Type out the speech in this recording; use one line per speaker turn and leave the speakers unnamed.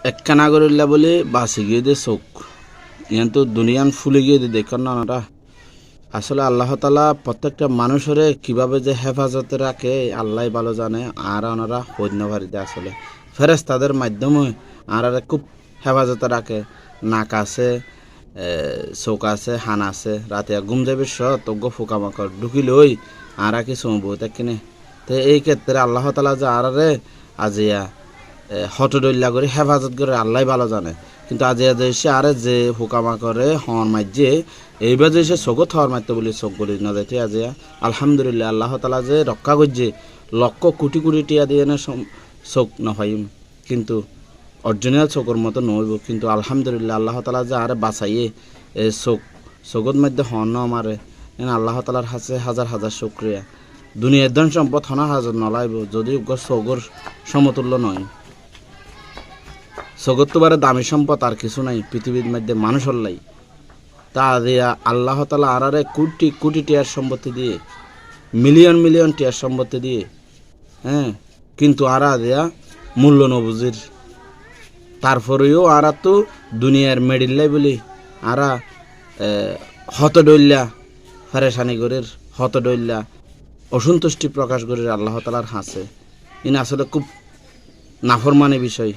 একখানা করিল্লা বলে বাসি গিয়ে দে চোখ ইয়ান তো দুনিয়ান ফুলে গিয়ে দিয়ে দেখেন না ওনারা। আসলে আল্লাহ তালা প্রত্যেকটা মানুষের কিভাবে যে হেফাজতে রাখে আল্লাহ ভালো জানে। আর ওনারা সৈন্য ভারিতে আসলে ফেরেশতাদের মাধ্যমে আর খুব হেফাজতে রাখে। নাক আছে, চোখ আছে, হান আছে, রাতে ঘুম যাবে তজ্ঞ ফোকামাকড় ঢুকিলে ওই আর কিছু বইতে কিনে। তো এই ক্ষেত্রে আল্লাহ তালা যে আরে আজিয়া হটডল্লা করে হেফাজত করে আল্লাহ ভালো জানে। কিন্তু আজিয়া যে এসে আরে যে হুকামা করে হন মাঝে এইবার যে সে চোখত হওয়ার মারতে বলি চোখ বলি না যাইতে আজিয়া আলহামদুলিল্লাহ আল্লাহ তালা যে রক্ষা করছে লক্ষ কোটি কোটি টিয়া দিয়ে না চোখ নহয়, কিন্তু অরিজিনাল চোখের মতো নইব। কিন্তু আলহামদুলিল্লাহ আল্লাহ তালা যে আরে বাঁচাইয়ে চোখত মধ্যে হন আমারে আল্লাহ তালার হাতে হাজার হাজার শুক্রিয়া। দুনিয়ার ধন সম্পদ হনা হাজার নলাইব যদি চোখর সমতুল্য নয়। চোখর তো বারে দামি সম্পদ আর কিছু নাই পৃথিবীর মধ্যে মানুষের লাই। তা দিয়া আল্লাহ তালা আরে কোটি কোটি টিয়ার সম্পত্তি দিয়ে, মিলিয়ন মিলিয়ন টিয়ার সম্পত্তি দিয়ে, হ্যাঁ, কিন্তু আরা দেয়া মূল্য নবুজির। তারপরেও আরা তো দুনিয়ার মেডিল্লাই বলি আরা হতডল্লা ফেরেশানি করির, হতডল্লা অসন্তুষ্টি প্রকাশ করির আল্লাহ তালার হাসে। ইন আসলে খুব নাফরমানি বিষয়।